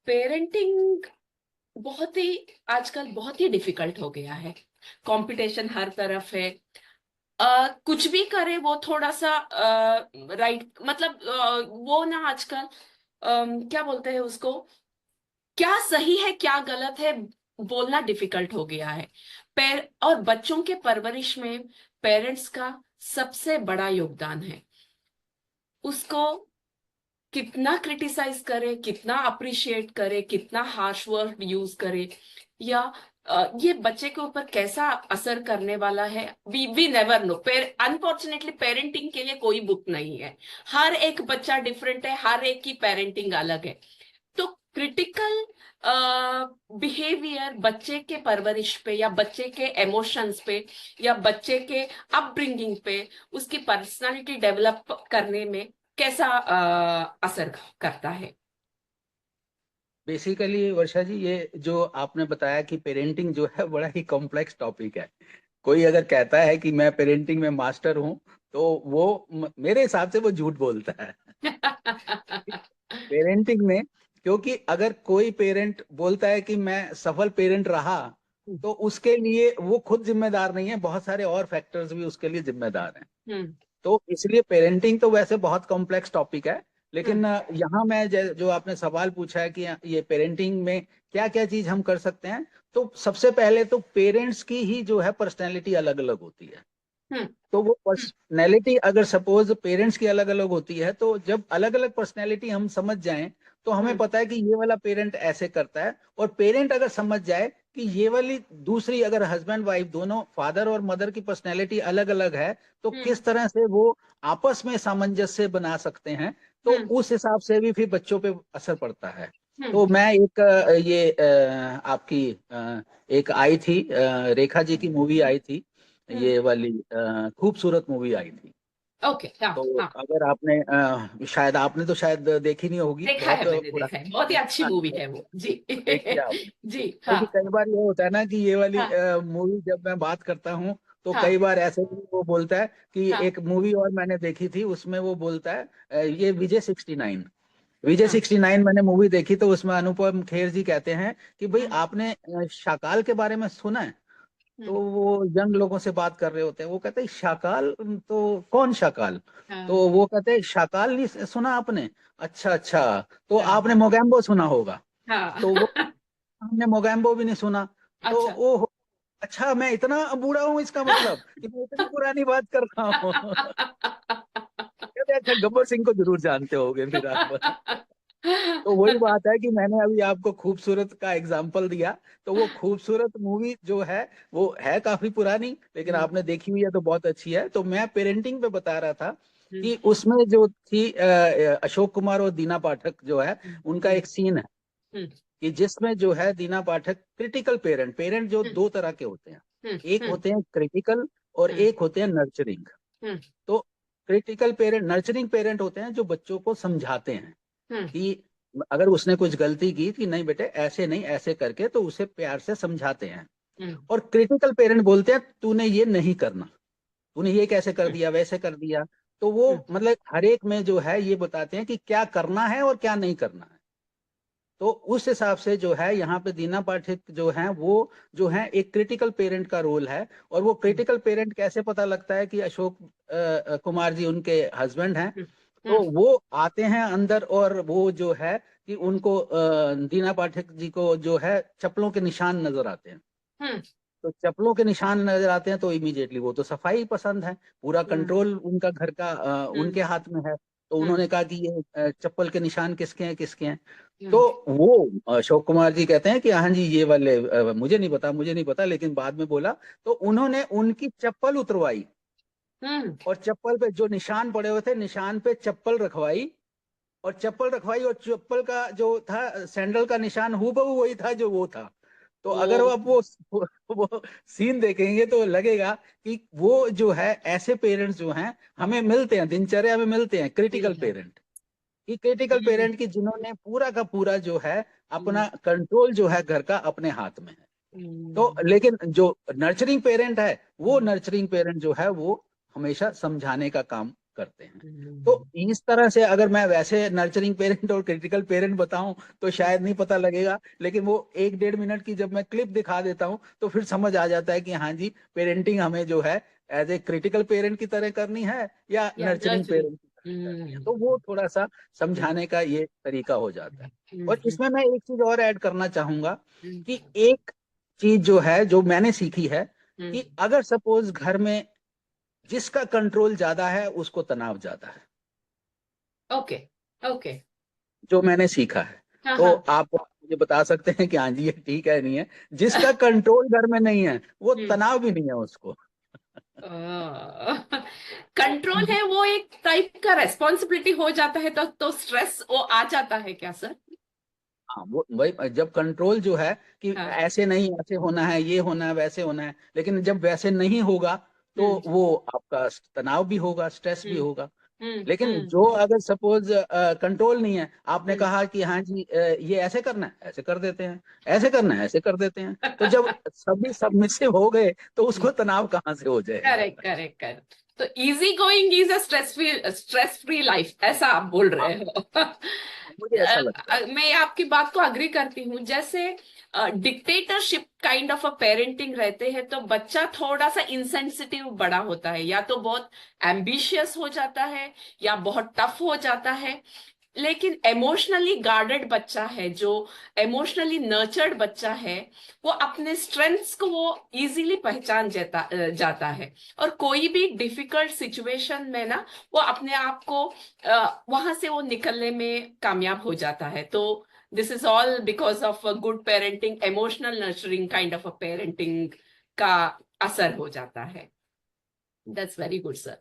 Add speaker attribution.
Speaker 1: Parenting बहुत ही आजकल बहुत ही डिफिकल्ट हो गया है। कंपटीशन हर तरफ है। कुछ भी करे वो थोड़ा सा राइट, मतलब वो ना आजकल क्या बोलते हैं उसको, क्या सही है क्या गलत है बोलना डिफिकल्ट हो गया है। और बच्चों के परवरिश में पेरेंट्स का सबसे बड़ा योगदान है। उसको कितना क्रिटिसाइज करे, कितना अप्रिशिएट करे, कितना हार्श वर्ड यूज करे, या ये बच्चे के ऊपर कैसा असर करने वाला है, we never know. Unfortunately parenting के लिए कोई बुक नहीं है। हर एक बच्चा डिफरेंट है, हर एक की पेरेंटिंग अलग है। तो क्रिटिकल बिहेवियर बच्चे के परवरिश पे, या बच्चे के इमोशंस पे, या बच्चे के अपब्रिंगिंग पे, उसकी पर्सनालिटी डेवलप करने में कैसा असर करता है।
Speaker 2: बेसिकली वर्षा जी, ये जो आपने बताया कि पेरेंटिंग जो है बड़ा ही कॉम्प्लेक्स टॉपिक है। कोई अगर कहता है कि मैं पेरेंटिंग में मास्टर हूँ, तो वो मेरे हिसाब से वो झूठ बोलता है। पेरेंटिंग में, क्योंकि अगर कोई पेरेंट बोलता है कि मैं सफल पेरेंट रहा, तो उसके लिए वो खुद जिम्मेदार नहीं है, बहुत सारे और फैक्टर्स भी उसके लिए जिम्मेदार हैं।
Speaker 1: हम्म।
Speaker 2: तो इसलिए पेरेंटिंग तो वैसे बहुत कॉम्प्लेक्स टॉपिक है।
Speaker 1: हम्म।
Speaker 2: लेकिन यहाँ मैं जो आपने सवाल पूछा है कि ये पेरेंटिंग में क्या क्या चीज हम कर सकते हैं, तो सबसे पहले तो पेरेंट्स की ही जो है पर्सनैलिटी अलग अलग होती है।
Speaker 1: हम्म।
Speaker 2: तो वो पर्सनैलिटी अगर सपोज पेरेंट्स की अलग अलग होती है, तो जब अलग अलग पर्सनैलिटी हम समझ जाएं, तो हमें
Speaker 1: हम्म।
Speaker 2: पता है कि ये वाला पेरेंट ऐसे करता है। और पेरेंट अगर समझ जाए कि ये वाली दूसरी, अगर हस्बैंड वाइफ दोनों, फादर और मदर की पर्सनैलिटी अलग अलग है, तो
Speaker 1: हम्म।
Speaker 2: किस तरह से वो आपस में सामंजस्य बना सकते हैं, तो
Speaker 1: हम्म।
Speaker 2: उस हिसाब से भी फिर बच्चों पे असर पड़ता है।
Speaker 1: हम्म।
Speaker 2: तो मैं एक ये आपकी एक आई थी, रेखा जी की मूवी आई थी,
Speaker 1: हम्म।
Speaker 2: ये वाली खूबसूरत मूवी आई थी।
Speaker 1: ओके, हाँ
Speaker 2: तो
Speaker 1: हाँ।
Speaker 2: अगर आपने शायद आपने तो शायद देखी नहीं होगी,
Speaker 1: देखा
Speaker 2: बहुत
Speaker 1: है, मैंने देखा है, बहुत ही
Speaker 2: पुरानी।
Speaker 1: अच्छी
Speaker 2: हाँ,
Speaker 1: मूवी है वो जी।
Speaker 2: देखिए आप।
Speaker 1: जी हाँ।
Speaker 2: क्योंकि कई बार ये होता है ना कि ये वाली
Speaker 1: हाँ
Speaker 2: मूवी जब मैं बात करता हूँ, तो
Speaker 1: हाँ
Speaker 2: कई बार ऐसे भी वो बोलता है कि
Speaker 1: हाँ
Speaker 2: एक मूवी और मैंने देखी थी, उसमें वो बोलता है ये विजय 69, विजय
Speaker 1: हाँ।
Speaker 2: 69 मैंने मूवी देखी, तो उसमें अनुपम खेर जी कहते हैं कि भाई
Speaker 1: हम्म।
Speaker 2: आपने शाकाल के बारे में सुना है। तो
Speaker 1: हम्म।
Speaker 2: वो यंग लोगों से बात कर रहे होते हैं, वो कहते हैं शाकाल, तो कौन शाकाल?
Speaker 1: हाँ
Speaker 2: तो वो कहते हैं शाकाल नहीं सुना आपने? अच्छा अच्छा, तो
Speaker 1: हाँ
Speaker 2: आपने मोगैम्बो सुना होगा।
Speaker 1: हाँ।
Speaker 2: तो वो, हमने मोगैम्बो भी नहीं सुना। तो
Speaker 1: अच्छा।
Speaker 2: ओ, अच्छा मैं इतना बूढ़ा हूँ, इसका मतलब कि मैं इतनी पुरानी बात कर रहा हूँ। कहते हैं, अच्छा गब्बर सिंह को जरूर जानते होगे फिर आप। तो वही बात है कि मैंने अभी आपको खूबसूरत का एग्जाम्पल दिया। तो वो खूबसूरत मूवी जो है, वो है काफी पुरानी, लेकिन
Speaker 1: हम्म।
Speaker 2: आपने देखी हुई है तो बहुत अच्छी है। तो मैं पेरेंटिंग पे बता रहा था
Speaker 1: हम्म।
Speaker 2: कि उसमें जो थी अशोक कुमार और दीना पाठक जो है, उनका
Speaker 1: हम्म।
Speaker 2: एक सीन है
Speaker 1: हम्म।
Speaker 2: कि जिसमें जो है दीना पाठक क्रिटिकल पेरेंट, पेरेंट जो
Speaker 1: हम्म।
Speaker 2: दो तरह के होते हैं,
Speaker 1: हम्म।
Speaker 2: एक होते हैं क्रिटिकल और
Speaker 1: हम्म।
Speaker 2: एक होते हैं नर्चरिंग।
Speaker 1: हम्म।
Speaker 2: तो क्रिटिकल पेरेंट, नर्चरिंग पेरेंट होते हैं जो बच्चों को समझाते हैं
Speaker 1: हम्म।
Speaker 2: कि अगर उसने कुछ गलती की कि नहीं बेटे ऐसे नहीं ऐसे करके, तो उसे प्यार से समझाते हैं।
Speaker 1: हम्म।
Speaker 2: और क्रिटिकल पेरेंट बोलते हैं तूने ये नहीं करना, तूने ये कैसे कर दिया, वैसे कर दिया। तो वो
Speaker 1: हम्म।
Speaker 2: मतलब हर एक में जो है ये बताते हैं कि क्या करना है और क्या नहीं करना है। तो उस हिसाब से जो है यहाँ पे दीना पाठक जो है वो जो है एक क्रिटिकल पेरेंट का रोल है। और वो
Speaker 1: हम्म।
Speaker 2: क्रिटिकल पेरेंट कैसे पता लगता है कि अशोक कुमार जी उनके हस्बैंड हैं?
Speaker 1: हम्म।
Speaker 2: तो
Speaker 1: हम्म।
Speaker 2: वो आते हैं अंदर, और वो जो है कि उनको दीना पाठक जी को जो है चप्पलों के निशान नजर आते हैं।
Speaker 1: हम्म।
Speaker 2: तो चप्पलों के निशान नजर आते हैं, तो इमीडिएटली वो तो सफाई पसंद है, पूरा
Speaker 1: हम्म।
Speaker 2: कंट्रोल उनका घर का
Speaker 1: हम्म।
Speaker 2: उनके हाथ में है। तो
Speaker 1: हम्म।
Speaker 2: उन्होंने कहा कि ये चप्पल के निशान किसके हैं, किसके हैं? तो
Speaker 1: हम्म।
Speaker 2: वो अशोक कुमार जी कहते हैं कि हाँ जी ये वाले मुझे नहीं पता, मुझे नहीं पता, लेकिन बाद में बोला। तो उन्होंने उनकी चप्पल उतरवाई,
Speaker 1: हम्म।
Speaker 2: और चप्पल पे जो निशान पड़े हुए थे, निशान पे चप्पल रखवाई, और चप्पल रखवाई, और चप्पल का जो था सैंडल का निशान हूबहू वही था जो वो था। तो
Speaker 1: ओ।
Speaker 2: अगर वो आप वो सीन देखेंगे तो लगेगा कि वो जो है ऐसे पेरेंट्स जो हैं हमें मिलते हैं, दिनचर्या में मिलते हैं,
Speaker 1: मिल
Speaker 2: क्रिटिकल
Speaker 1: जाए।
Speaker 2: पेरेंट। कि क्रिटिकल
Speaker 1: हम्म।
Speaker 2: पेरेंट की जिन्होंने पूरा का पूरा जो है
Speaker 1: हम्म।
Speaker 2: अपना कंट्रोल जो है घर का अपने हाथ में है। तो
Speaker 1: हम्म।
Speaker 2: लेकिन जो नर्चरिंग पेरेंट है, वो
Speaker 1: हम्म।
Speaker 2: नर्चरिंग पेरेंट जो है वो हमेशा समझाने का काम करते हैं। तो इस तरह से अगर मैं वैसे नर्चरिंग पेरेंट और क्रिटिकल पेरेंट बताऊं तो शायद नहीं पता लगेगा, लेकिन वो 1-1.5 मिनट की जब मैं क्लिप दिखा देता हूं तो फिर समझ आ जाता है कि हाँ जी, पेरेंटिंग हमें जो है एज ए क्रिटिकल पेरेंट की तरह करनी है या
Speaker 1: या
Speaker 2: नर्चरिंग
Speaker 1: नर्सरी।
Speaker 2: पेरेंट की तरह करनी है। तो वो थोड़ा सा समझाने का ये तरीका हो जाता है। और
Speaker 1: हम्म।
Speaker 2: इसमें मैं एक चीज और ऐड करना चाहूंगा
Speaker 1: हम्म।
Speaker 2: कि एक चीज जो है जो मैंने सीखी है कि
Speaker 1: हम्म।
Speaker 2: अगर सपोज घर में जिसका कंट्रोल ज्यादा है उसको तनाव ज्यादा है,
Speaker 1: ओके। ओके।
Speaker 2: जो मैंने सीखा है।
Speaker 1: हाँ
Speaker 2: तो
Speaker 1: हाँ।
Speaker 2: आप मुझे बता सकते हैं कि हाँ जी ये ठीक है नहीं है। जिसका कंट्रोल घर में नहीं है वो
Speaker 1: हम्म।
Speaker 2: तनाव भी नहीं है उसको।
Speaker 1: कंट्रोल है वो एक टाइप का रेस्पॉन्सिबिलिटी हो जाता है, तो स्ट्रेस वो आ जाता है क्या सर?
Speaker 2: हाँ, वो वही जब कंट्रोल जो है कि
Speaker 1: हाँ।
Speaker 2: ऐसे नहीं, ऐसे होना है, ये होना है, वैसे होना है, लेकिन जब वैसे नहीं होगा तो
Speaker 1: हम्म।
Speaker 2: वो आपका तनाव भी होगा, स्ट्रेस भी
Speaker 1: हम्म।
Speaker 2: होगा।
Speaker 1: हम्म।
Speaker 2: लेकिन
Speaker 1: हम्म।
Speaker 2: जो अगर सपोज कंट्रोल नहीं है, आपने
Speaker 1: हम्म।
Speaker 2: कहा कि हाँ जी ये ऐसे करना है, ऐसे कर देते हैं, ऐसे करना है, ऐसे कर देते हैं, तो जब सभी सबमिसिव हो गए तो उसको तनाव कहाँ से हो जाएगा।
Speaker 1: Correct correct correct. तो easy going is a stress free life, ऐसा आप बोल
Speaker 2: हाँ,
Speaker 1: रहे हो?
Speaker 2: मुझे ऐसा लगता है।
Speaker 1: मैं आपकी बात को अग्री करती हूँ। जैसे dictatorship kind of a parenting रहते हैं तो बच्चा थोड़ा सा इंसेंसिटिव बड़ा होता है, या तो बहुत एम्बिशियस हो जाता है या बहुत टफ हो जाता है। लेकिन इमोशनली गार्डेड बच्चा है, जो इमोशनली नर्चर्ड बच्चा है, वो अपने स्ट्रेंथ्स को वो इजीली पहचान जाता है। और कोई भी डिफिकल्ट सिचुएशन में ना वो अपने आप को वहां से वो निकलने में कामयाब हो जाता है। तो this is all because of a good parenting, emotional nurturing kind of a parenting का असर हो जाता है। That's very good sir.